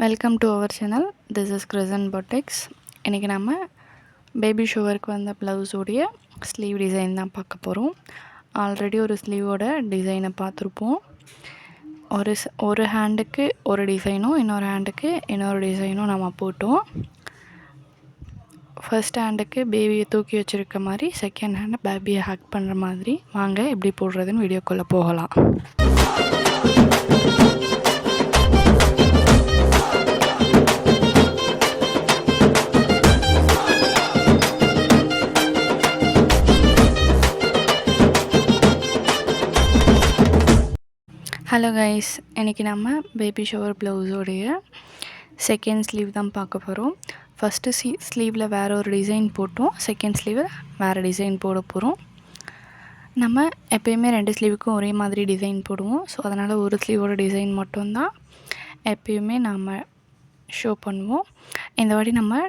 Welcome to our channel. This is கிரசன் boutiques. இன்றைக்கி நம்ம பேபி ஷவருக்கு வந்த ப்ளவுஸோடைய ஸ்லீவ் டிசைன் தான் பார்க்க போகிறோம். ஆல்ரெடி ஒரு ஸ்லீவோட டிசைனை பார்த்துருப்போம். ஒரு ஹேண்டுக்கு ஒரு டிசைனும் இன்னொரு ஹேண்டுக்கு இன்னொரு டிசைனும் நம்ம போட்டோம். ஃபர்ஸ்ட் ஹேண்டுக்கு பேபியை தூக்கி வச்சுருக்க மாதிரி, செகண்ட் ஹேண்டை பேபியை ஹக் பண்ணுற மாதிரி. வாங்க எப்படி போடுறதுன்னு வீடியோக்குள்ளே போகலாம். ஹலோ கைஸ், இன்றைக்கி நம்ம பேபி ஷவர் ப்ளவுஸோடைய செகண்ட் ஸ்லீவ் தான் பார்க்க போகிறோம். ஃபஸ்ட்டு ஸ்லீவில் வேறு ஒரு டிசைன் போட்டோம், செகண்ட் ஸ்லீவில் வேறு டிசைன் போட போகிறோம். நம்ம எப்போயுமே ரெண்டு ஸ்லீவுக்கும் ஒரே மாதிரி டிசைன் போடுவோம். ஸோ அதனால் ஒரு ஸ்லீவோட டிசைன் மட்டும்தான் எப்போயுமே நம்ம ஷோ பண்ணுவோம். இந்த வாட்டி நம்ம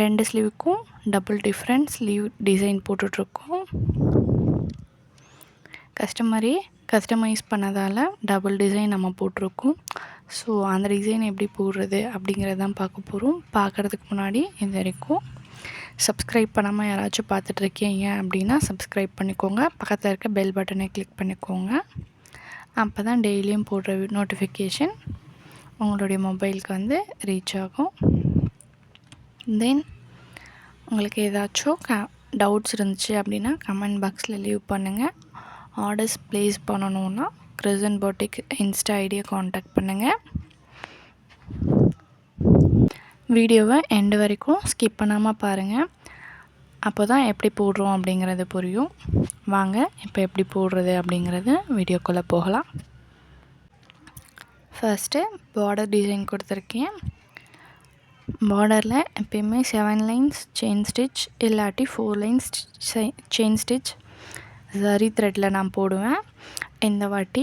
ரெண்டு ஸ்லீவுக்கும் டபுள் டிஃப்ரெண்ட் ஸ்லீவ் டிசைன் போட்டுட்ருக்கோம். கஸ்டமைஸ் பண்ணதால் டபுள் டிசைன் நம்ம போட்டிருக்கோம். ஸோ அந்த டிசைன் எப்படி போடுறது அப்படிங்கிறதான் பார்க்க போகிறோம். பார்க்குறதுக்கு முன்னாடி இது வரைக்கும் சப்ஸ்கிரைப் பண்ணாமல் யாராச்சும் பார்த்துட்ருக்கீங்க அப்படின்னா சப்ஸ்கிரைப் பண்ணிக்கோங்க. பக்கத்தில் இருக்க பெல் பட்டனை கிளிக் பண்ணிக்கோங்க. அப்போ தான் டெய்லியும் போடுற நோட்டிஃபிகேஷன் உங்களுடைய மொபைலுக்கு வந்து ரீச் ஆகும். தென் உங்களுக்கு ஏதாச்சும் டவுட்ஸ் இருந்துச்சு அப்படின்னா கமெண்ட் பாக்ஸில் லீவ் பண்ணுங்கள். ஆர்டர்ஸ் ப்ளேஸ் பண்ணணுன்னா கிரசன் பொட்டிக் இன்ஸ்டா ஐடியை காண்டாக்ட் பண்ணுங்கள். வீடியோவை எண்டு வரைக்கும் ஸ்கிப் பண்ணாமல் பாருங்கள். அப்போ தான் எப்படி போடுறோம் அப்படிங்கிறது புரியும். வாங்க இப்போ எப்படி போடுறது அப்படிங்கிறது வீடியோக்குள்ளே போகலாம். ஃபர்ஸ்ட்டு பார்டர் டிசைன் கொடுத்துருக்கேன். பார்டரில் எப்பயுமே 7 லைன்ஸ் செயின் ஸ்டிச் இல்லாட்டி 4 லைன்ஸ் செயின் ஸ்டிச் ஜரி த்ரெட்டில் நான் போடுவேன். இந்த வாட்டி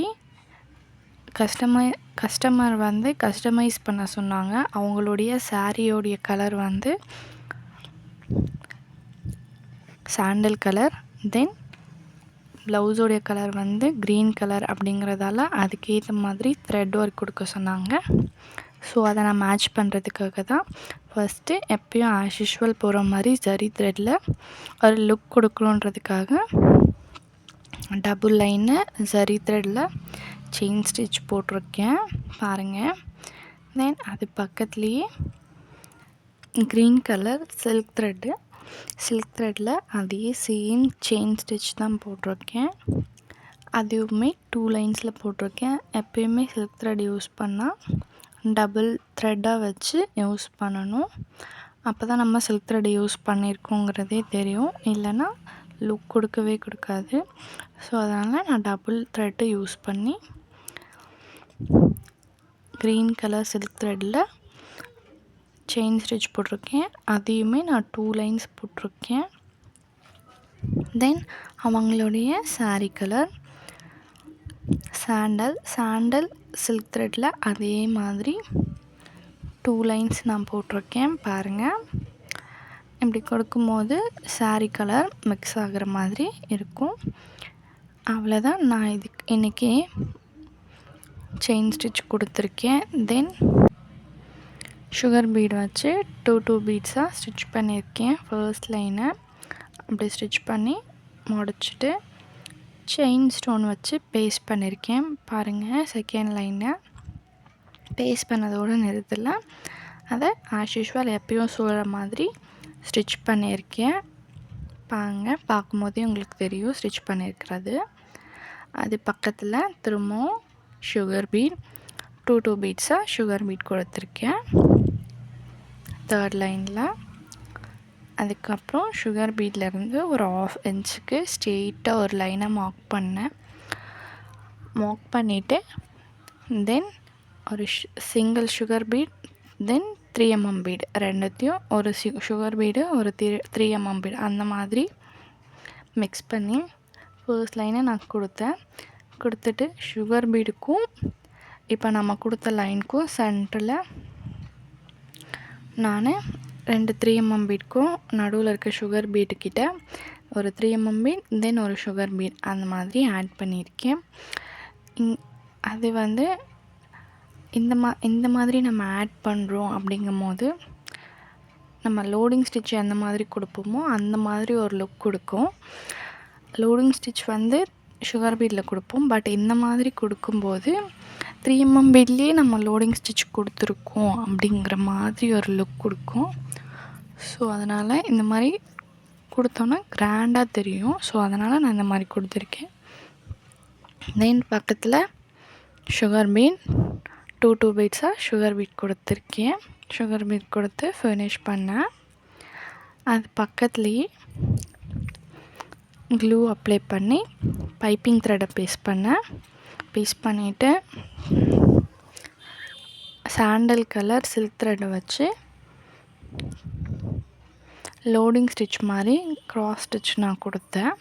கஸ்டமர் வந்து கஸ்டமைஸ் பண்ண சொன்னாங்க. அவங்களுடைய சாரியோடைய கலர் வந்து சாண்டல் கலர், தென் ப்ளவுஸோடைய கலர் வந்து க்ரீன் கலர் அப்படிங்கிறதால அதுக்கேற்ற மாதிரி த்ரெட் ஒர்க் கொடுக்க சொன்னாங்க. ஸோ அதை நான் மேட்ச் பண்ணுறதுக்காக தான் ஃபஸ்ட்டு எப்பயும் ஆஸ் யூஷுவல் போகிற மாதிரி ஜரி த்ரெட்டில் ஒரு லுக் கொடுக்கணுன்றதுக்காக டபுள் லைனு ஜரி த்ரெட்டில் செயின் ஸ்டிச் போட்டிருக்கேன் பாருங்கள். தென் அது பக்கத்துலேயே க்ரீன் கலர் சில்க் த்ரெட்டில் அதே சேம் செயின் ஸ்டிச் தான் போட்டிருக்கேன். அதுவுமே 2 லைன்ஸில் போட்டிருக்கேன். எப்பயுமே சில்க் த்ரெட் யூஸ் பண்ணால் டபுள் த்ரெட்டாக வச்சு யூஸ் பண்ணணும். அப்போ தான் நம்ம சில்க் த்ரெட் யூஸ் பண்ணியிருக்கோங்கிறதே தெரியும், இல்லைன்னா லுக் கொடுக்காது. ஸோ அதனால் நான் டபுள் த்ரெட்டு யூஸ் பண்ணி க்ரீன் கலர் சில்க் த்ரெட்டில் செயின் ஸ்டிச் போட்டிருக்கேன். அதையுமே நான் 2 லைன்ஸ் போட்டிருக்கேன். தென் அவங்களுடைய சாரீ கலர் சாண்டல் சில்க் த்ரெட்டில் அதே மாதிரி 2 லைன்ஸ் நான் போட்டிருக்கேன் பாருங்கள். இப்படி கொடுக்கும்போது சாரீ கலர் மிக்ஸ் ஆகிற மாதிரி இருக்கும். அவ்வளோதான். நான் இன்றைக்கி செயின் ஸ்டிச் கொடுத்துருக்கேன். தென் சுகர் பீட் வச்சு 2 பீட்ஸாக ஸ்டிச் பண்ணியிருக்கேன். ஃபர்ஸ்ட் லைனை அப்படி ஸ்டிச் பண்ணி முடிச்சுட்டு செயின் ஸ்டோன் வச்சு பேஸ்ட் பண்ணியிருக்கேன் பாருங்கள். செகண்ட் லைனை பேஸ்ட் பண்ணதோடு நிறுத்தல, அதை ஆஸ் யூஷுவல் எப்பயும் சொல்கிற மாதிரி ஸ்டிச் பண்ணியிருக்கேன். பார்க்கும்போதே உங்களுக்கு தெரியும் ஸ்டிச் பண்ணியிருக்கிறது. அது பக்கத்தில் திரும்பவும் சுகர் பீட் 2 பீட்ஸாக சுகர் பீட் கொடுத்துருக்கேன் தேர்ட் லைனில். அதுக்கப்புறம் சுகர் பீட்லேருந்து ஒரு 1/2 இன்ச்சுக்கு ஸ்ட்ரெயிட்டாக ஒரு லைனை மார்க் பண்ணிவிட்டு தென் ஒரு சிங்கிள் சுகர் பீட், தென் 3 mm பீடு, ரெண்டுத்தையும் ஒரு சுகர் பீடு ஒரு 3 mm பீடு அந்த மாதிரி மிக்ஸ் பண்ணி ஃபர்ஸ்ட் லைனை நான் கொடுத்துட்டு சுகர் பீடுக்கும் இப்போ நம்ம கொடுத்த லைனுக்கும் சென்டரில் நான் 2 3 mm பீடுக்கும் நடுவில் இருக்க சுகர் பீட்டுக்கிட்ட ஒரு 3 mm பீட், தென் ஒரு சுகர் பீட் அந்த மாதிரி ஆட் பண்ணியிருக்கேன். அது வந்து இந்த மாதிரி நம்ம ஆட் பண்ணுறோம் அப்படிங்கும்போது நம்ம லோடிங் ஸ்டிச் எந்த மாதிரி கொடுப்போமோ அந்த மாதிரி ஒரு லுக் கொடுக்கும். லோடிங் ஸ்டிச் வந்து சுகர் பீடில் கொடுப்போம். பட் இந்த மாதிரி கொடுக்கும்போது 3mm பீட்லேயே நம்ம லோடிங் ஸ்டிச் கொடுத்துருக்கோம் அப்படிங்கிற மாதிரி ஒரு லுக் கொடுக்கும். ஸோ அதனால் இந்த மாதிரி கொடுத்தோன்னா கிராண்டாக தெரியும். ஸோ அதனால் நான் இந்த மாதிரி கொடுத்துருக்கேன். தென் பக்கத்தில் சுகர் பீட் 2 பீட்ஸாக சுகர் பீட் கொடுத்துருக்கேன். சுகர் பீட் கொடுத்து ஃபினிஷ் பண்ணேன். அது பக்கத்துலேயே க்ளூ அப்ளை பண்ணி பைப்பிங் த்ரெட்டை பேஸ்ட் பண்ணேன். பேஸ்ட் பண்ணிவிட்டு சாண்டல் கலர் சில்க் த்ரெட்டை வச்சு லோடிங் ஸ்டிச் மாதிரி க்ராஸ் ஸ்டிச் நான் கொடுத்தேன்.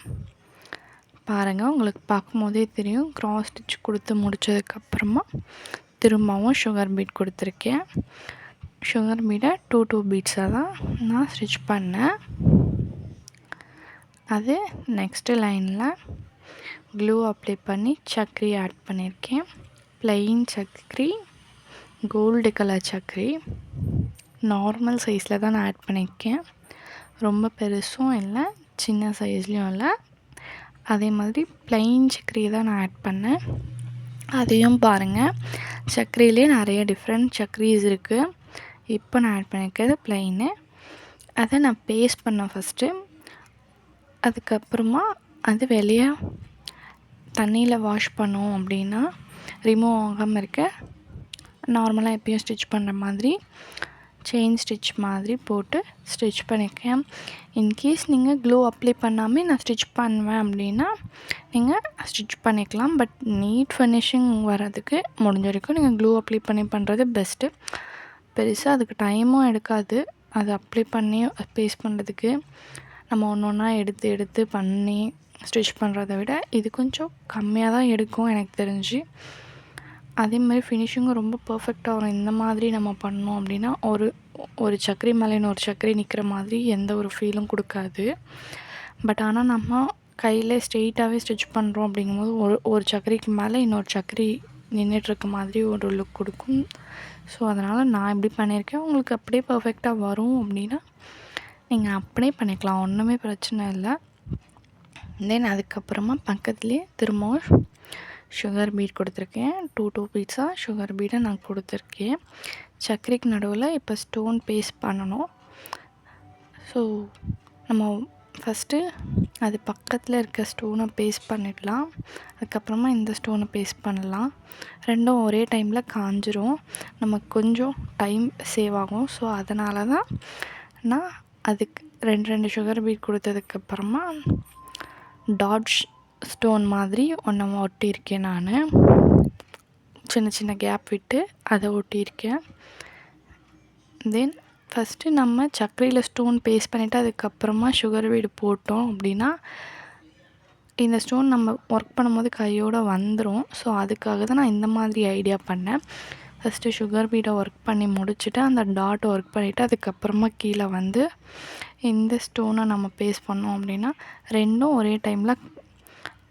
பாருங்கள், உங்களுக்கு பார்க்கும்போதே தெரியும். க்ராஸ் ஸ்டிச் கொடுத்து முடித்ததுக்கப்புறமா திரும்பவும் சுகர் பீட் கொடுத்துருக்கேன். சுகர் பீடை 2 பீட்ஸாக தான் நான் ஸ்டிச் பண்ணேன். அது நெக்ஸ்ட்டு லைனில் க்ளூ அப்ளை பண்ணி சக்கரி ஆட் பண்ணியிருக்கேன். ப்ளைன் சக்கரி, கோல்டு கலர் சக்கரி, நார்மல் சைஸில் தான் நான் ஆட் பண்ணியிருக்கேன். ரொம்ப பெருசும் இல்லை, சின்ன சைஸ்லேயும் இல்லை. அதே மாதிரி ப்ளைன் சக்கரி தான் நான் ஆட் பண்ணேன். அதையும் பாருங்கள், சக்கரியிலே நிறைய டிஃப்ரெண்ட் சக்கரிஸ் இருக்குது. இப்போ நான் ஆட் பண்ணியிருக்கிறது ப்ளைனு. அதை நான் பேஸ்ட் பண்ணேன் ஃபஸ்ட்டு. அதுக்கப்புறமா அது வெளியே தண்ணியில் வாஷ் பண்ணோம் அப்படின்னா ரிமூவ் ஆகாமல் இருக்க நார்மலாக எப்பயும் ஸ்டிச் பண்ணுற மாதிரி செயின் ஸ்டிச் மாதிரி போட்டு ஸ்டிச் பண்ணியிருக்கேன். இன்கேஸ் நீங்கள் க்ளூ அப்ளை பண்ணாமல் நான் ஸ்டிச் பண்ணுவேன் அப்படின்னா நீங்கள் ஸ்டிச் பண்ணிக்கலாம். பட் நீட் ஃபினிஷிங் வர்றதுக்கு முடிஞ்ச வரைக்கும் நீங்கள் க்ளூ அப்ளை பண்ணி பண்ணுறது பெஸ்ட்டு. பெருசாக அதுக்கு டைமும் எடுக்காது. அது அப்ளை பண்ணி பேஸ்ட் பண்ணுறதுக்கு நம்ம ஒன்று ஒன்றா எடுத்து பண்ணி ஸ்டிச் பண்ணுறத விட இது கொஞ்சம் கம்மியாக தான் எடுக்கும் எனக்கு தெரிஞ்சு. அதே மாதிரி ஃபினிஷிங்கும் ரொம்ப பர்ஃபெக்டாக வரும். இந்த மாதிரி நம்ம பண்ணோம் அப்படின்னா ஒரு சக்கரி மேலே இன்னொரு சக்கரி நிற்கிற மாதிரி எந்த ஒரு ஃபீலும் கொடுக்காது. பட் ஆனால் நம்ம கையில் ஸ்ட்ரெயிட்டாகவே ஸ்டிச் பண்ணுறோம் அப்படிங்கும்போது ஒரு சக்கரிக்கு மேலே இன்னொரு சக்கரி நின்றுட்டுருக்க மாதிரி ஒரு லுக் கொடுக்கும். ஸோ அதனால் நான் இப்படி பண்ணியிருக்கேன். உங்களுக்கு அப்படியே பர்ஃபெக்டாக வரும் அப்படின்னா நீங்கள் அப்படியே பண்ணிக்கலாம், ஒன்றுமே பிரச்சனை இல்லை. தென் அதுக்கப்புறமா பக்கத்துலேயே திரும்பவும் சுகர் பீட் கொடுத்துருக்கேன். 2 பீட்ஸாக சுகர் பீடை நான் கொடுத்துருக்கேன். சக்கரைக்கு நடுவில் இப்போ ஸ்டோன் பேஸ்ட் பண்ணணும். ஸோ நம்ம ஃபஸ்ட்டு அது பக்கத்தில் இருக்க ஸ்டோனை பேஸ்ட் பண்ணிடலாம். அதுக்கப்புறமா இந்த ஸ்டோனை பேஸ்ட் பண்ணலாம். ரெண்டும் ஒரே டைமில் காஞ்சிரும், நமக்கு கொஞ்சம் டைம் சேவ் ஆகும். ஸோ அதனால தான் நான் அதுக்கு 2 சுகர் பீட் கொடுத்ததுக்கப்புறமா டாட் ஸ்டோன் மாதிரி ஒன்று ஒட்டியிருக்கேன். நான் சின்ன சின்ன கேப் விட்டு அதை ஒட்டியிருக்கேன். தென் ஃபஸ்ட்டு நம்ம சக்கரையில் ஸ்டோன் பேஸ்ட் பண்ணிவிட்டு அதுக்கப்புறமா சுகர் பீடு போட்டோம் அப்படின்னா இந்த ஸ்டோன் நம்ம ஒர்க் பண்ணும்போது கையோடு வந்துடும். ஸோ அதுக்காக தான் நான் இந்த மாதிரி ஐடியா பண்ணேன். ஃபஸ்ட்டு சுகர் பீடை ஒர்க் பண்ணி முடிச்சுட்டு அந்த டாட்டை ஒர்க் பண்ணிவிட்டு அதுக்கப்புறமா கீழே வந்து இந்த ஸ்டோனை நம்ம பேஸ்ட் பண்ணோம் அப்படின்னா ரெண்டும் ஒரே டைமில்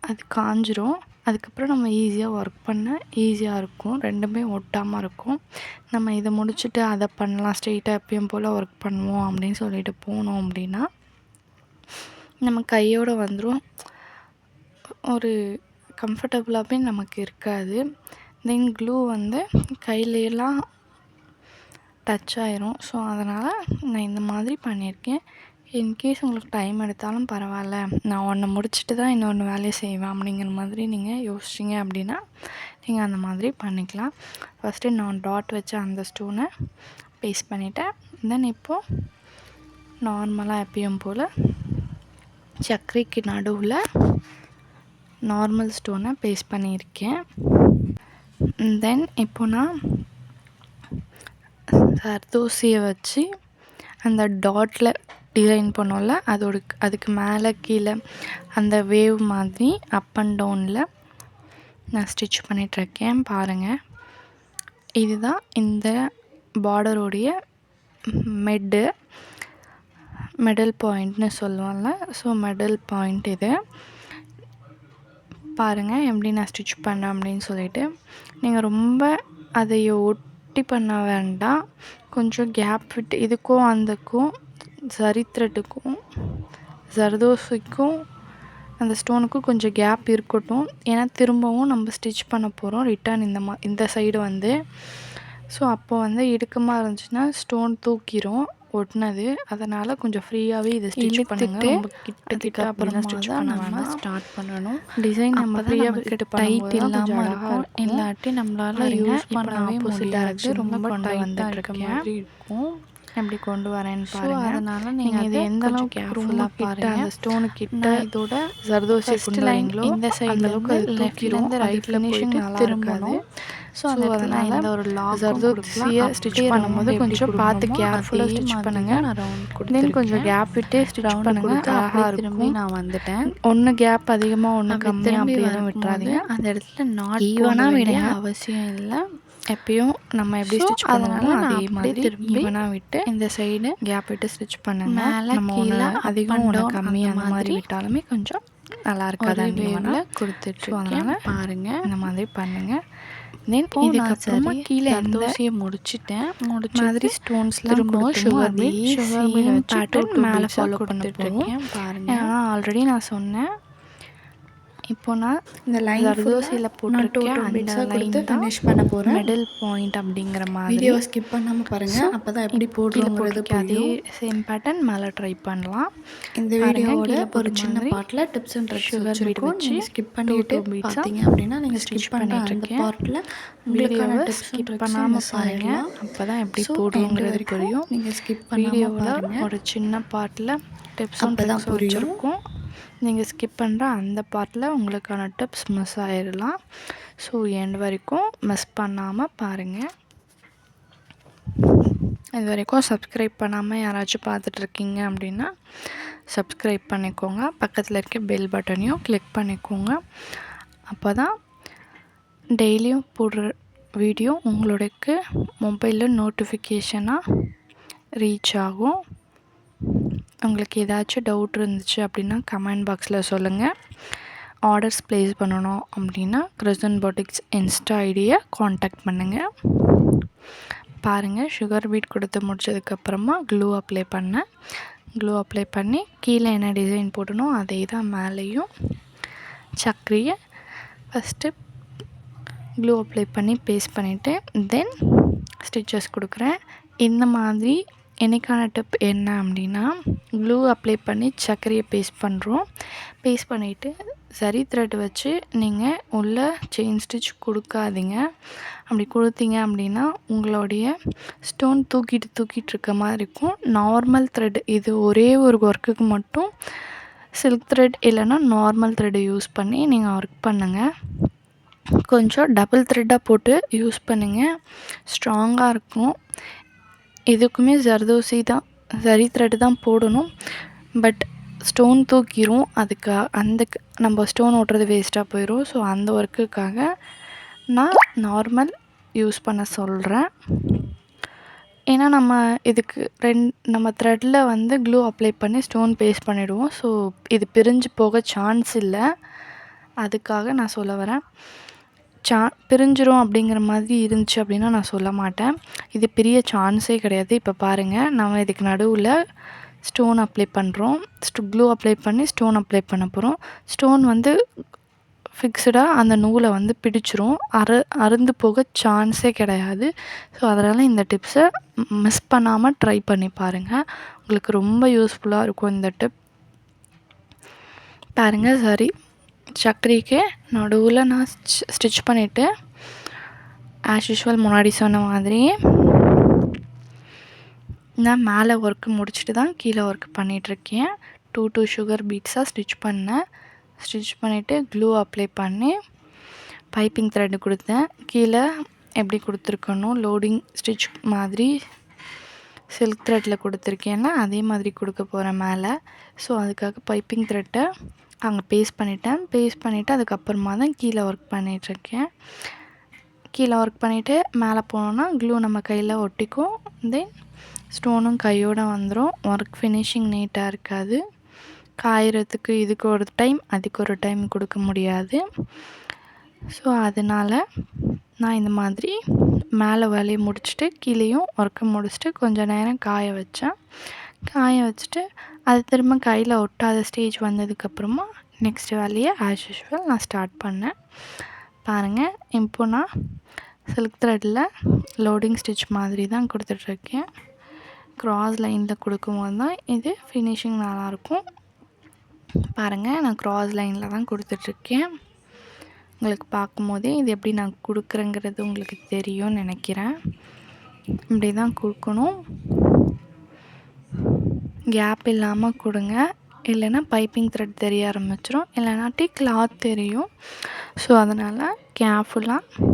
அது காஞ்சிரும். அதுக்கப்புறம் நம்ம ஈஸியாக ஒர்க் பண்ண ஈஸியாக இருக்கும், ரெண்டுமே ஒட்டாமல் இருக்கும். நம்ம இதை முடிச்சுட்டு அதை பண்ணலாம், ஸ்ட்ரெயிட்டாக எப்பயும் போல் ஒர்க் பண்ணுவோம் அப்படின்னு சொல்லிட்டு போனோம் அப்படின்னா நம்ம கையோடு வந்துடும், ஒரு கம்ஃபர்டபுளாகவே நமக்கு இருக்காது. தென் க்ளூ வந்து கையிலெல்லாம் டச் ஆயிரும். ஸோ அதனால் நான் இந்த மாதிரி பண்ணியிருக்கேன். இன்கேஸ் உங்களுக்கு டைம் எடுத்தாலும் பரவாயில்ல, நான் ஒன்று முடிச்சுட்டு தான் இன்னொன்று வேலையை செய்வேன் அப்படிங்கிற மாதிரி நீங்கள் யோசிச்சிங்க அப்படின்னா நீங்கள் அந்த மாதிரி பண்ணிக்கலாம். ஃபஸ்ட்டு நான் டாட் வச்ச அந்த ஸ்டோனை பேஸ்ட் பண்ணிவிட்டேன். தென் இப்போது நார்மலாக எப்பயும் போல் சக்கரைக்கு நடுவில் நார்மல் ஸ்டோனை பேஸ்ட் பண்ணியிருக்கேன். தென் இப்போ நான் சர்தோசியை வச்சு அந்த டாட்டில் டிசைன் பண்ணோம்ல அதுக்கு மேலே கீழே அந்த வேவ் மாதிரி அப் அண்ட் டவுனில் நான் ஸ்டிச் பண்ணிகிட்ருக்கேன். பாருங்கள், இதுதான் இந்த பார்டருடைய மிடில் பாயிண்ட்னு சொல்லுவாங்கள்ல. ஸோ மிடில் பாயிண்ட் இது. பாருங்கள் எப்படி நான் ஸ்டிச் பண்ணேன் அப்படின்னு சொல்லிட்டு. நீங்கள் ரொம்ப அதை ஒட்டி பண்ண வேண்டாம். கொஞ்சம் கேப் விட்டு இதுக்கும் அந்தக்கும் சரி த்ரெட்டுக்கும் ஜர்தோசிக்கும் அந்த ஸ்டோனுக்கும் கொஞ்சம் கேப் இருக்கட்டும். ஏன்னா திரும்பவும் நம்ம ஸ்டிச் பண்ண போகிறோம் ரிட்டர்ன் இந்த சைடு வந்து. ஸோ அப்போ வந்து இடுக்கமாக இருந்துச்சுன்னா ஸ்டோன் தூக்கிரும் ஒட்டினது. அதனால் கொஞ்சம் ஃப்ரீயாகவே இதை ஸ்டிச் பண்ணுங்கள். ரொம்ப கிட்ட அப்புறமா ஸ்டிச் பண்ண வேணாம். ஸ்டார்ட் பண்ணணும். டிசைன் நம்ம ஃப்ரீயாக கிட்ட டைட் இல்லாமல் இருக்கும். இல்லாட்டி நம்மளால் யூஸ் பண்ணவே முடியாது. ரொம்ப கொண்டு வந்துட்டு மாதிரி இருக்கும். எப்படி கொண்டு வரேன்னு பாருங்க. அதனால நீங்கள் இது எந்த அளவுக்கு கேர்ஃபுல்லாக பாருங்க. அந்த ஸ்டோனு கிட்ட இதோட ஜர்தோசி கொண்டு வரீங்களோ இந்த சைடு அளவுக்கு லெஃப்ட்லேருந்து ரைட் ஃபினிஷிங் திரும்பணும். ஸோ அதனால் இந்த ஒரு ஜர்தோசியை ஸ்டிச் பண்ணும்போது கொஞ்சம் பார்த்து கேர்ஃபுல்லாக ஸ்டிச் பண்ணுங்கள். தென் கொஞ்சம் கேப் விட்டே ஸ்டிச் பண்ணுங்கள். அழகாக இருக்கும். நான் வந்துட்டேன். ஒன்று கேப் அதிகமாக ஒன்று கம்மியாக அப்படி எதுவும் விட்டுறாதீங்க. அந்த இடத்துல நாட் ஈவனாக விட அவசியம் இல்லை. எப்பயும் நம்ம எப்படி ஸ்டிச் பண்ணனாலும் அதே மாதிரி ஈவனாக விட்டு இந்த சைடு கேப் விட்டு ஸ்டிச் பண்ணுங்க. நம்ம ஒன்று அதிகம் ஒன்று கம்மி அந்த மாதிரி விட்டாலுமே கொஞ்சம் நல்லா இருக்காது. அந்த கொடுத்துட்டு பாருங்க இந்த மாதிரி பண்ணுங்க. தென் இதுக்கப்புறமா கீழே தோசையை முடிச்சிட்டேன். முடிச்ச மாதிரி ஸ்டோன்ஸ்லாம் திரும்பவும் சுகர் பேட்டர்ன் மேலே ஃபாலோ பண்ணிட்டுருக்கேன் பாருங்க. ஏன்னா ஆல்ரெடி நான் சொன்னேன். இப்போ நான் இந்த லைன் ஜர்தோசியில் போட்டுருக்கேன். அந்த லைன் தான் ஃபினிஷ் பண்ண போகிறேன். மிடில் பாயிண்ட் அப்படிங்கிற மாதிரி. வீடியோ ஸ்கிப் பண்ணாமல் பாருங்கள். அப்போ தான் எப்படி போடுறோங்கிறது அதே சேம் பேட்டர்ன் மேலே ட்ரை பண்ணலாம். இந்த வீடியோவோட ஒரு சின்ன பார்ட்டில் டிப்ஸ் அண்ட் ட்ரிக்ஸ் வச்சுருக்கோம். நீங்கள் ஸ்கிப் பண்ணிவிட்டு பார்த்தீங்க அப்படின்னா நீங்கள் ஸ்டிச் பண்ணிட்டு அந்த பார்ட்டில் உங்களுக்கான டிப்ஸ் ஸ்கிப் பண்ணாமல் பாருங்கள். அப்போ தான் எப்படி போடுறோங்கிறது புரியும். நீங்கள் ஸ்கிப் வீடியோவில் ஒரு சின்ன பார்ட்டில் டிப்ஸ் அண்ட் ட்ரிக்ஸ் வச்சுருக்கோம். நீங்கள் ஸ்கிப் பண்ணுற அந்த பார்ட்டில் உங்களுக்கான டிப்ஸ் மிஸ் ஆகிடலாம். ஸோ எண்ட் வரைக்கும் மிஸ் பண்ணாமல் பாருங்கள். இது வரைக்கும் சப்ஸ்கிரைப் பண்ணாமல் யாராச்சும் பார்த்துட்ருக்கீங்க அப்படின்னா சப்ஸ்கிரைப் பண்ணிக்கோங்க. பக்கத்தில் இருக்க பெல் பட்டனையும் கிளிக் பண்ணிக்கோங்க. அப்போ தான் டெய்லியும் போடுற வீடியோ உங்களுக்கு மொபைலில் நோட்டிஃபிகேஷனாக ரீச் ஆகும். உங்களுக்கு ஏதாச்சும் டவுட் இருந்துச்சு அப்படின்னா கமெண்ட் பாக்ஸில் சொல்லுங்கள். ஆர்டர்ஸ் ப்ளேஸ் பண்ணணும் அப்படின்னா கிறிஸ்டன் பொட்டிக்ஸ் இன்ஸ்டா ஐடியை காண்டாக்ட் பண்ணுங்கள். பாருங்கள் சுகர் பீட் கொடுத்து முடிச்சதுக்கப்புறமா க்ளூ அப்ளை பண்ணேன். க்ளூ அப்ளை பண்ணி கீழே என்ன டிசைன் போடணும் அதே தான் மேலேயும் சக்கரியை ஃபஸ்ட்டு க்ளூ அப்ளை பண்ணி பேஸ்ட் பண்ணிவிட்டு தென் ஸ்டிச்சஸ் கொடுக்குறேன். இந்த மாதிரி எனக்கான டிப் என்ன அப்படின்னா க்ளூ அப்ளை பண்ணி சர்க்கரையை பேஸ்ட் பண்ணுறோம். பேஸ்ட் பண்ணிவிட்டு சரி த்ரெட் வச்சு நீங்கள் உள்ள செயின் ஸ்டிச் கொடுக்காதீங்க. அப்படி கொடுத்தீங்க அப்படின்னா உங்களுடைய ஸ்டோன் தூக்கிட்டு இருக்க மாதிரி இருக்கும். நார்மல் த்ரெட் இது ஒரே ஒரு ஒர்க்குக்கு மட்டும் சில்க் த்ரெட் இல்லைன்னா நார்மல் த்ரெட்டை யூஸ் பண்ணி நீங்கள் ஒர்க் பண்ணுங்கள். கொஞ்சம் டபுள் த்ரெட்டாக போட்டு யூஸ் பண்ணுங்கள். ஸ்ட்ராங்காக இருக்கும். இதுக்குமே ஜர்தோசி தான் சரி த்ரெட்டு தான் போடணும். பட் ஸ்டோன் தூக்கிரும். அதுக்கு நம்ம ஸ்டோன் ஓட்டுறது வேஸ்ட்டாக போயிடும். ஸோ அந்த ஒர்க்குக்காக நான் நார்மல் யூஸ் பண்ண சொல்கிறேன். ஏன்னா நம்ம இதுக்கு நம்ம த்ரெட்டில் வந்து க்ளூ அப்ளை பண்ணி ஸ்டோன் பேஸ்ட் பண்ணிவிடுவோம். ஸோ இது பிரிஞ்சு போக சான்ஸ் இல்லை. அதுக்காக நான் சொல்ல வரேன். பிரிஞ்சிரும் அப்படிங்கிற மாதிரி இருந்துச்சு அப்படின்னா நான் சொல்ல மாட்டேன். இது பெரிய சான்ஸே கிடையாது. இப்போ பாருங்கள் நம்ம இதுக்கு நடுவில் ஸ்டோன் அப்ளை பண்ணுறோம். க்ளூ அப்ளை பண்ணி ஸ்டோன் அப்ளை பண்ண போகிறோம். ஸ்டோன் வந்து ஃபிக்ஸ்டாக அந்த நூலை வந்து பிடிச்சிரும். அறுந்து போக சான்ஸே கிடையாது. ஸோ அதனால் இந்த டிப்ஸை மிஸ் பண்ணாமல் ட்ரை பண்ணி பாருங்கள். உங்களுக்கு ரொம்ப யூஸ்ஃபுல்லாக இருக்கும் இந்த டிப். பாருங்கள் சரி சக்கரைக்கு நடுவில் நான் ஸ்டிச் பண்ணிவிட்டு ஆஸ் யூஷுவல் முன்னாடி சொன்ன மாதிரியே நான் மேலே ஒர்க்கு முடிச்சுட்டு தான் கீழே ஒர்க் பண்ணிகிட்ருக்கேன். 2 சுகர் பீட்ஸாக ஸ்டிச் பண்ணேன். ஸ்டிச் பண்ணிவிட்டு க்ளூ அப்ளை பண்ணி பைப்பிங் த்ரெட்டு கொடுத்தேன். கீழே எப்படி கொடுத்துருக்கணும் லோடிங் ஸ்டிச் மாதிரி சில்க் த்ரெட்டில் கொடுத்துருக்கேன்னா அதே மாதிரி கொடுக்க போகிறேன் மேலே. ஸோ அதுக்காக பைப்பிங் த்ரெட்டை அங்கே பேஸ்ட் பண்ணிவிட்டு அதுக்கப்புறமா தான் கீழே ஒர்க் பண்ணிகிட்ருக்கேன். கீழே ஒர்க் பண்ணிவிட்டு மேலே போனோன்னா க்ளூ நம்ம கையில் ஒட்டிக்கும். தென் ஸ்டோனும் கையோடு வந்துடும். ஒர்க் ஃபினிஷிங் நீட்டாக இருக்காது. காயறதுக்கு இதுக்கு ஒரு டைம் அதுக்கு ஒரு டைம் கொடுக்க முடியாது. ஸோ அதனால் நான் இந்த மாதிரி மேலே வேலையை முடிச்சுட்டு கீழேயும் ஒர்க்கை முடிச்சுட்டு கொஞ்சம் நேரம் காய வச்சேன். காய வச்சுட்டு அது திரும்ப கையில் ஒட்டாத ஸ்டேஜ் வந்ததுக்கப்புறமா நெக்ஸ்ட்டு வேலையை ஆஸ் யூஷுவல் நான் ஸ்டார்ட் பண்ணேன். பாருங்கள், இப்போ நான் சில்க் த்ரெட்டில் லோடிங் ஸ்டிச் மாதிரி தான் கொடுத்துட்ருக்கேன். க்ராஸ் லைனில் கொடுக்கும்போது தான் இது ஃபினிஷிங் நல்லாயிருக்கும். பாருங்கள், நான் க்ராஸ் லைனில் தான் கொடுத்துட்ருக்கேன். உங்களுக்கு பார்க்கும்போதே இது எப்படி நான் கொடுக்குறேங்கிறது உங்களுக்கு தெரியும்னு நினைக்கிறேன். இப்படி தான் கொடுக்கணும். கேப் இல்லாமல் கொடுங்க, இல்லைன்னா பைப்பிங் த்ரெட் தெரிய ஆரம்பிச்சிடும், இல்லைனாட்டி கிளாத் தெரியும். ஸோ அதனால் கேர்ஃபுல்லாக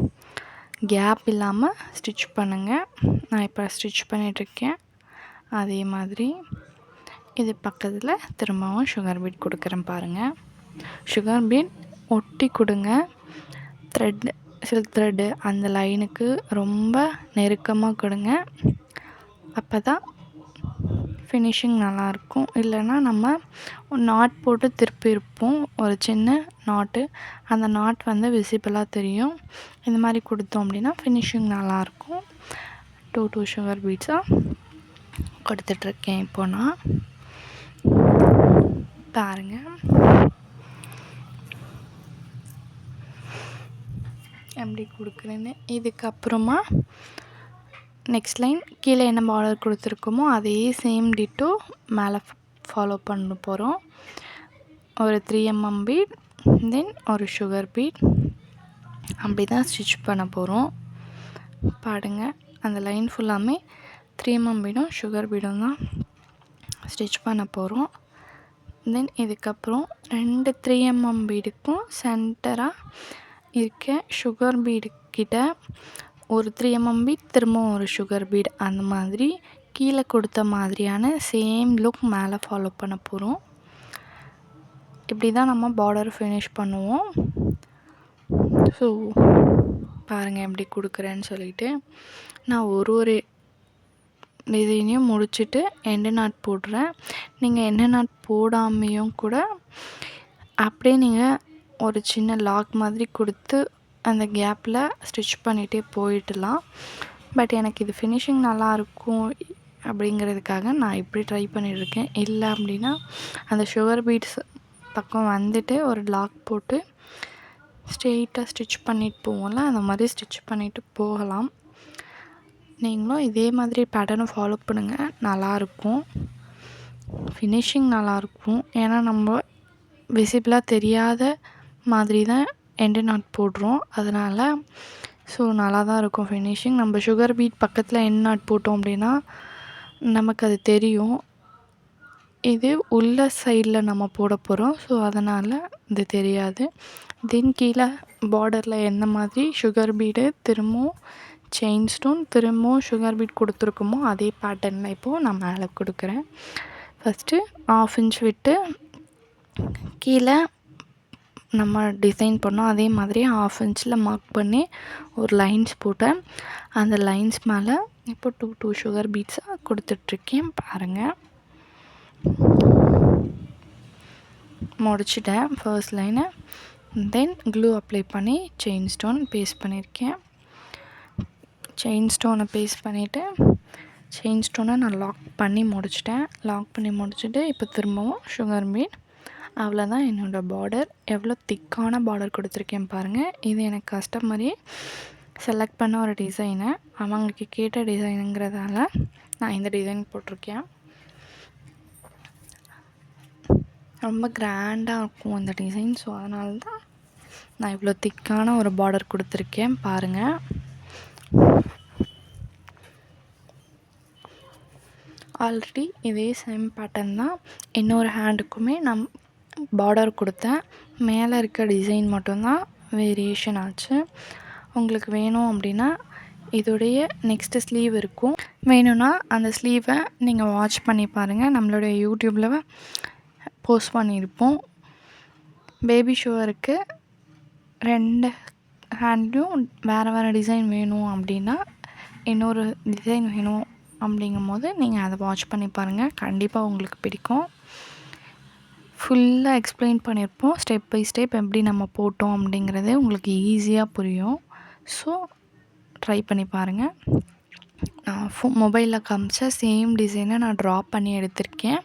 கேப் இல்லாமல் ஸ்டிச் பண்ணுங்கள். நான் இப்போ ஸ்டிச் பண்ணிகிட்ருக்கேன். அதே மாதிரி இது பக்கத்தில் திரும்பவும் சுகர் பீட் கொடுக்குறேன். பாருங்கள், சுகர் பீட் ஒட்டி கொடுங்க. த்ரெட்டு, சில்க் த்ரெட்டு அந்த லைனுக்கு ரொம்ப நெருக்கமாக கொடுங்க. அப்போ தான் ஃபினிஷிங் நல்லாயிருக்கும். இல்லைன்னா நம்ம நாட் போட்டு திருப்பியிருப்போம், ஒரு சின்ன நாட்டு, அந்த நாட் வந்து விசிபிளாக தெரியும். இந்த மாதிரி கொடுத்தோம் அப்படின்னா ஃபினிஷிங் நல்லாயிருக்கும். 2 சுகர் பீட்ஸாக கொடுத்துட்ருக்கேன் இப்போ நான். பாருங்கள், எப்படி கொடுக்குறேன்னு. இதுக்கப்புறமா நெக்ஸ்ட் லைன் கீழே என்ன பார்டர் கொடுத்துருக்கோமோ அதே சேம் டிட்டோ மேலே ஃபாலோ பண்ண போகிறோம். ஒரு 3 mm பீட், தென் ஒரு சுகர் பீட், அப்படி தான் ஸ்டிச் பண்ண போகிறோம். பாருங்க, அந்த லைன் ஃபுல்லாமே 3 mm பீடும் சுகர் பீடும் தான் ஸ்டிச் பண்ண போகிறோம். தென் இதுக்கப்புறம் 2 3 mm பீடுக்கும் சென்டராக இருக்க சுகர் பீடு கிட்ட ஒரு 3 mm பீட், திரும்பவும் ஒரு சுகர் பீட், அந்த மாதிரி கீழே கொடுத்த மாதிரியான சேம் லுக் மேலே ஃபாலோ பண்ண போகிறோம். இப்படி தான் நம்ம பார்டர் ஃபினிஷ் பண்ணுவோம். ஸோ பாருங்கள் எப்படி கொடுக்குறேன்னு சொல்லிவிட்டு, நான் ஒரு டிசைனையும் முடிச்சுட்டு எண்டு நாட் போடுறேன். நீங்கள் எண்டு நாட் போடாமையும் கூட அப்படியே நீங்கள் ஒரு சின்ன லாக் மாதிரி கொடுத்து அந்த கேப்பில் ஸ்டிச் பண்ணிகிட்டே போயிடலாம். பட் எனக்கு இது ஃபினிஷிங் நல்லாயிருக்கும் அப்படிங்கிறதுக்காக நான் இப்படி ட்ரை பண்ணிகிட்ருக்கேன். இல்லை அப்படின்னா அந்த சுகர் பீட்ஸ் பக்கம் வந்துட்டு ஒரு லாக் போட்டு ஸ்ட்ரெயிட்டாக ஸ்டிச் பண்ணிட்டு போவோம்ல, அந்த மாதிரி ஸ்டிச் பண்ணிவிட்டு போகலாம். நீங்களும் இதே மாதிரி பேட்டர்னை ஃபாலோ பண்ணுங்கள், நல்லாயிருக்கும், ஃபினிஷிங் நல்லாயிருக்கும். ஏன்னா நம்ம விசிபிளாக தெரியாத மாதிரி தான் எண்டு நாட் போடுறோம், அதனால் ஸோ நல்லா தான் இருக்கும் ஃபினிஷிங். நம்ம சுகர் பீட் பக்கத்தில் எண்டு நாட் போட்டோம் அப்படின்னா நமக்கு அது தெரியும். இது உள்ள சைடில் நம்ம போட போகிறோம், ஸோ அதனால் இது தெரியாது. தென் கீழே பார்டரில் எந்த மாதிரி சுகர் பீடு, திரும்பவும் செயின் ஸ்டோன், திரும்பவும் சுகர் பீட் கொடுத்துருக்கோமோ அதே பேட்டர்னில் இப்போது நான் மேலே கொடுக்குறேன். ஃபஸ்ட்டு 1/2 inch விட்டு கீழே நம்ம டிசைன் பண்ணோம், அதே மாதிரி 1/2 inchல மார்க் பண்ணி ஒரு லைன்ஸ் போட்டேன். அந்த லைன்ஸ் மேலே இப்போ 2 சுகர் பீட்ஸாக கொடுத்துட்ருக்கேன். பாருங்கள், முடிச்சிட்டேன் ஃபர்ஸ்ட் லைனை. தென் க்ளூ அப்ளை பண்ணி செயின் ஸ்டோன் பேஸ்ட் பண்ணியிருக்கேன். செயின் ஸ்டோனை பேஸ்ட் பண்ணிவிட்டு செயின் ஸ்டோனை நான் லாக் பண்ணி முடிச்சிட்டேன். லாக் பண்ணி முடிச்சுட்டு இப்போ திரும்பவும் சுகர் பீட். அவ்வளோதான் என்னோடய பார்டர். எவ்வளோ திக்கான பார்டர் கொடுத்துருக்கேன் பாருங்கள். இது எனக்கு கஸ்டமரே செலக்ட் பண்ண ஒரு டிசைனு, அவங்களுக்கு கேட்ட டிசைனுங்கிறதால நான் இந்த டிசைன் போட்டிருக்கேன். ரொம்ப கிராண்டாக இருக்கும் இந்த டிசைன், ஸோ அதனால தான் நான் இவ்வளோ திக்கான ஒரு பார்டர் கொடுத்துருக்கேன். பாருங்கள், ஆல்ரெடி இதே சேம் பேட்டர்ன் தான் இன்னொரு ஹேண்டுக்குமே நான் பார்டர் கொடுத்தேன். மேலே இருக்க டிசைன் மட்டும்தான் வேரியேஷன் ஆச்சு. உங்களுக்கு வேணும் அப்படின்னா இதோடைய நெக்ஸ்ட்டு ஸ்லீவ் இருக்கும், வேணும்னா அந்த ஸ்லீவை நீங்கள் வாட்ச் பண்ணி பாருங்கள், நம்மளுடைய யூடியூப்பில் போஸ்ட் பண்ணியிருப்போம். பேபி ஷோவருக்கு 2 ஹேண்ட்லையும் வேறு டிசைன் வேணும் அப்படின்னா, இன்னொரு டிசைன் வேணும் அப்படிங்கும் போது நீங்கள் அதை வாட்ச் பண்ணி பாருங்கள், கண்டிப்பாக உங்களுக்கு பிடிக்கும். ஃபுல்லாக எக்ஸ்பிளைன் பண்ணியிருப்போம். ஸ்டெப் பை ஸ்டெப் எப்படி நம்ம போட்டோம் அப்படிங்கிறது உங்களுக்கு ஈஸியாக புரியும். ஸோ ட்ரை பண்ணி பாருங்கள். நான் மொபைலில் காமிச்ச சேம் டிசைனை நான் ட்ரா பண்ணி எடுத்திருக்கேன்.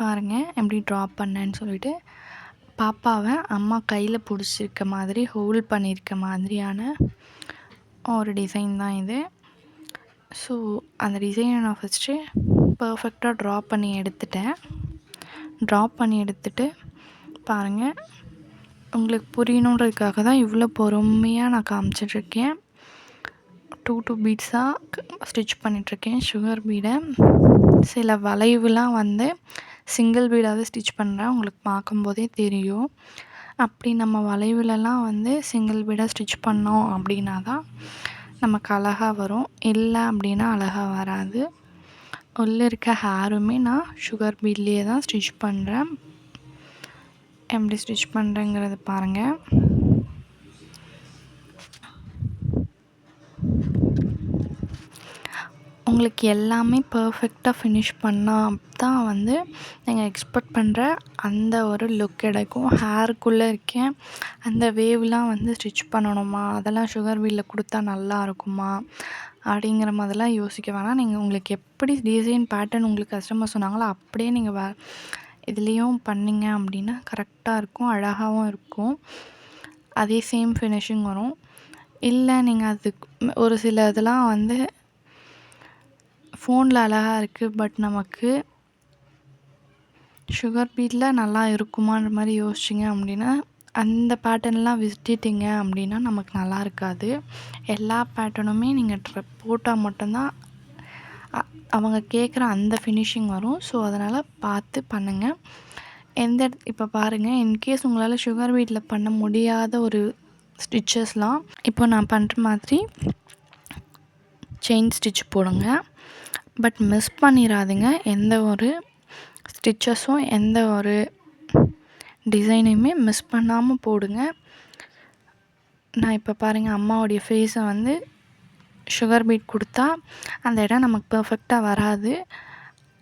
பாருங்கள் எப்படி ட்ரா பண்ணேன்னு சொல்லிட்டு. பாப்பாவை அம்மா கையில் பிடிச்சிருக்க மாதிரி ஹோல்ட் பண்ணியிருக்க மாதிரியான ஒரு டிசைன் தான் இது. ஸோ அந்த டிசைனை நான் ஃபஸ்ட்டு பர்ஃபெக்டாக ட்ரா பண்ணி எடுத்துட்டேன். ட்ரா பண்ணி எடுத்துட்டு பாருங்கள், உங்களுக்கு புரியணுன்றதுக்காக தான் இவ்வளோ பொறுமையாக நான் காமிச்சிட்ருக்கேன். 2 பீட்ஸாக ஸ்டிச் பண்ணிகிட்ருக்கேன் சுகர் பீடை. சில வளைவுலாம் வந்து சிங்கிள் பீடாகவே ஸ்டிச் பண்ணுறேன், உங்களுக்கு பார்க்கும்போதே தெரியும். அப்படி நம்ம வளைவுலலாம் வந்து சிங்கிள் பீடாக ஸ்டிச் பண்ணோம் அப்படின்னா தான் நமக்கு அழகாக வரும். இல்லை அப்படின்னா அழகாக வராது. உள்ளே இருக்க ஹேருமே நான் சுகர் பீட்லேயே தான் ஸ்டிச் பண்ணுறேன். எப்படி ஸ்டிச் பண்ணுறேங்கிறத பாருங்கள். உங்களுக்கு எல்லாமே பர்ஃபெக்டாக ஃபினிஷ் பண்ணால் தான் வந்து நீங்கள் எக்ஸ்பெக்ட் பண்ணுற அந்த ஒரு லுக் கிடைக்கும். ஹேருக்குள்ளே இருக்கேன் அந்த வேவ்லாம் வந்து ஸ்டிச் பண்ணணுமா, அதெல்லாம் சுகர் பீடில் கொடுத்தா நல்லா இருக்குமா அப்படிங்கிற மாதிரிலாம் யோசிக்க வேணாம். நீங்கள் உங்களுக்கு எப்படி டிசைன் பேட்டர்ன் உங்களுக்கு கஸ்டமர் சொன்னாங்களோ அப்படியே நீங்கள் இதுலேயும் பண்ணிங்க அப்படின்னா கரெக்டாக இருக்கும், அழகாகவும் இருக்கும். அதே சேம் ஃபினிஷிங் வரும். இல்லை நீங்கள் அதுக்கு ஒரு சில இதெல்லாம் வந்து ஃபோனில் அழகாக இருக்குது, பட் நமக்கு சுகர் பீடில் நல்லா இருக்குமான்ற மாதிரி யோசிச்சிங்க அப்படின்னா அந்த பேட்டர்ன்லாம் விட்டுட்டிங்க அப்படின்னா நமக்கு நல்லா இருக்காது. எல்லா பேட்டர்னுமே நீங்கள் போட்டால் மட்டும்தான் அவங்க கேட்குற அந்த ஃபினிஷிங் வரும். ஸோ அதனால் பார்த்து பண்ணுங்கள். இப்போ பாருங்கள், இன்கேஸ் உங்களால் சுகர் பீடில் பண்ண முடியாத ஒரு ஸ்டிச்சஸ்லாம் இப்போ நான் பண்ணுற மாதிரி செயின் ஸ்டிச் போடுங்க. பட் மிஸ் பண்ணிடாதீங்க எந்த ஒரு ஸ்டிச்சஸும் எந்த ஒரு டிசைனையுமே மிஸ் பண்ணாமல் போடுங்க. நான் இப்போ பாருங்கள், அம்மாவுடைய ஃபேஸை வந்து சுகர் பீட் கொடுத்தா அந்த இடம் நமக்கு பர்ஃபெக்டாக வராது.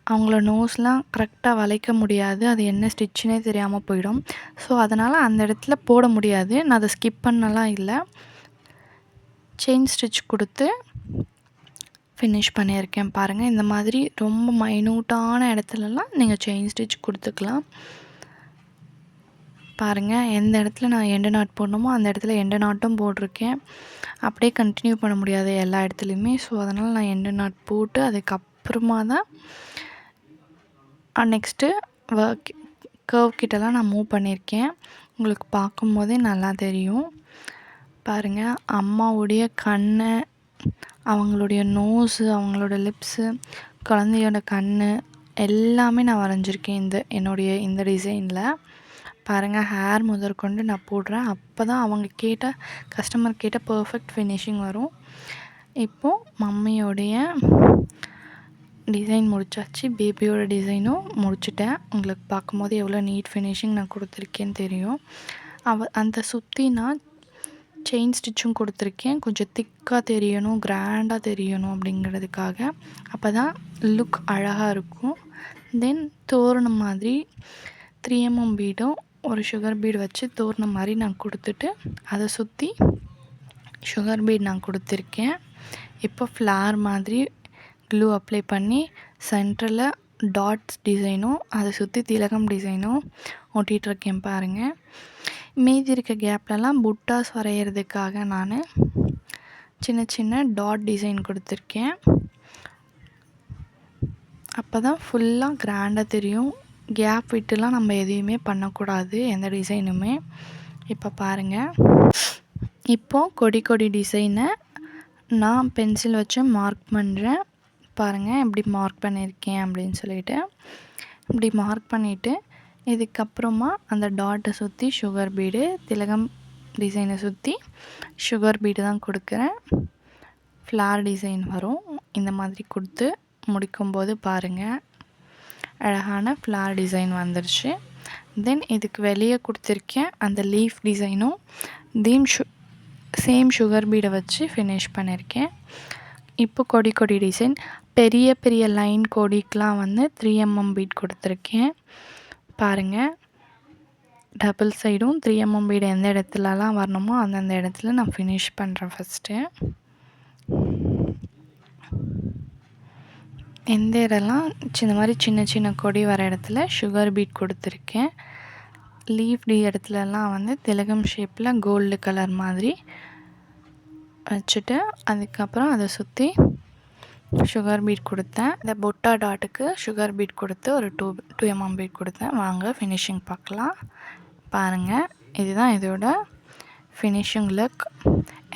அவங்கள நோஸ்லாம் கரெக்டாக வளைக்க முடியாது, அது என்ன ஸ்டிச்சுனே தெரியாமல் போயிடும். ஸோ அதனால் அந்த இடத்துல போட முடியாது. நான் அதை ஸ்கிப் பண்ணலாம் இல்லை, செயின் ஸ்டிச் கொடுத்து ஃபினிஷ் பண்ணியிருக்கேன். பாருங்கள், இந்த மாதிரி ரொம்ப மைனூட்டான இடத்துலலாம் நீங்கள் செயின் ஸ்டிச் கொடுத்துக்கலாம். பாருங்கள், எந்த இடத்துல நான் எண்டு நாட் போடணுமோ அந்த இடத்துல எண்டு நாட்டும் போட்டிருக்கேன். அப்படியே கண்டினியூ பண்ண முடியாது எல்லா இடத்துலையுமே. ஸோ அதனால் நான் எண்டு நாட் போட்டு அதுக்கப்புறமா தான் நெக்ஸ்ட்டு கர்வ் கிட்டலாம் நான் மூவ் பண்ணியிருக்கேன். உங்களுக்கு பார்க்கும்போதே நல்லா தெரியும். பாருங்கள், அம்மாவுடைய கண்ணை, அவங்களுடைய நோஸு, அவங்களோட லிப்ஸு, குழந்தையோட கண் எல்லாமே நான் வரைஞ்சிருக்கேன் என்னுடைய இந்த டிசைனில். பாருங்கள், ஹேர் முதற்கொண்டு நான் போடுறேன். அப்போ தான் அவங்க கஸ்டமர் கேட்ட பர்ஃபெக்ட் ஃபினிஷிங் வரும். இப்போது மம்மியோடைய டிசைன் முடிச்சாச்சு, பேபியோட டிசைனும் முடிச்சிட்டேன். உங்களுக்கு பார்க்கும்போது எவ்வளோ நீட் ஃபினிஷிங் நான் கொடுத்துருக்கேன்னு தெரியும். அந்த சுற்றி நான் செயின் ஸ்டிச்சும் கொடுத்துருக்கேன், கொஞ்சம் திக்காக தெரியணும், கிராண்டாக தெரியணும் அப்படிங்கிறதுக்காக. அப்போ தான் லுக் அழகாக இருக்கும். தென் தோரணம் மாதிரி 3mm பீடும் ஒரு சுகர் பீடு வச்சு தோரணம் மாதிரி நான் கொடுத்துட்டு அதை சுற்றி சுகர் பீட் நான் கொடுத்துருக்கேன். இப்போ ஃப்ளார் மாதிரி க்ளூ அப்ளை பண்ணி சென்டரில் டாட்ஸ் டிசைனும் அதை சுற்றி திலகம் டிசைனும் ஒட்டிகிட்ருக்கேன். பாருங்கள், மீதி இருக்க கேப்லலாம் புட்டாஸ் வரைகிறதுக்காக நான் சின்ன சின்ன டாட் டிசைன் கொடுத்துருக்கேன். அப்போ தான் ஃபுல்லாக கிராண்டாக தெரியும். கேப் விட்டுலாம் நம்ம எதையுமே பண்ணக்கூடாது, எந்த டிசைனுமே. இப்போ பாருங்கள், இப்போது கொடி டிசைனை நான் பென்சில் வச்சு மார்க் பண்ணுறேன். பாருங்கள் எப்படி மார்க் பண்ணியிருக்கேன் அப்படின்னு சொல்லிட்டு. இப்படி மார்க் பண்ணிவிட்டு இதுக்கப்புறமா அந்த டாட்டை சுற்றி சுகர் பீடு, திலகம் டிசைனை சுற்றி சுகர் பீடு தான் கொடுக்குறேன். ஃப்ளார் டிசைன் வரும். இந்த மாதிரி கொடுத்து முடிக்கும்போது பாருங்கள், அழகான ஃப்ளார் டிசைன் வந்துருச்சு. தென் இதுக்கு வெளியே கொடுத்துருக்கேன் அந்த லீஃப் டிசைனும் சேம் சுகர் பீடை வச்சு ஃபினிஷ் பண்ணியிருக்கேன். இப்போ கொடி டிசைன் பெரிய லைன் கொடிக்கெலாம் வந்து 3mm பீட் கொடுத்துருக்கேன். பாருங்கள், டபுள் சைடும் 3mm பீடு எந்த இடத்துலலாம் வரணுமோ அந்தந்த இடத்துல நான் ஃபினிஷ் பண்ணுறேன் ஃபஸ்ட்டு. எந்த இடம்லாம் இந்த மாதிரி சின்ன சின்ன கொடி வர இடத்துல சுகர் பீட் கொடுத்துருக்கேன். லீஃப் இடத்துலலாம் வந்து திலகம் ஷேப்பில் கோல்டு கலர் மாதிரி வச்சுட்டு அதுக்கப்புறம் அதை சுற்றி சுகர் பீட் கொடுத்தேன். இந்த பொட்டா டாட்டுக்கு சுகர் பீட் கொடுத்து ஒரு 2mm பீட் கொடுத்தேன். வாங்க ஃபினிஷிங் பார்க்கலாம். பாருங்கள், இதுதான் இதோட ஃபினிஷிங் லுக்.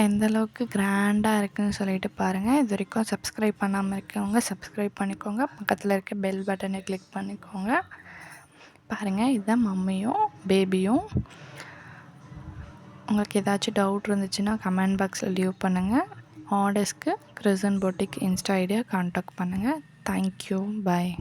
எந்த அளவுக்கு கிராண்டாக இருக்குதுன்னு சொல்லிட்டு பாருங்கள். இது வரைக்கும் சப்ஸ்கிரைப் பண்ணாமல் இருக்கவங்க சப்ஸ்கிரைப் பண்ணிக்கோங்க. பக்கத்தில் இருக்க பெல் பட்டனை கிளிக் பண்ணிக்கோங்க. பாருங்கள், இதுதான் மம்மியும் பேபியும். உங்களுக்கு ஏதாச்சும் டவுட் இருந்துச்சுன்னா கமெண்ட் பாக்ஸில் லீவ் பண்ணுங்கள். ஆர்டர்ஸ்க்கு கிறிசன் பொட்டிக் இன்ஸ்டா ஐடியா கான்டாக்ட் பண்ணுங்கள். தேங்க்யூ, பாய்.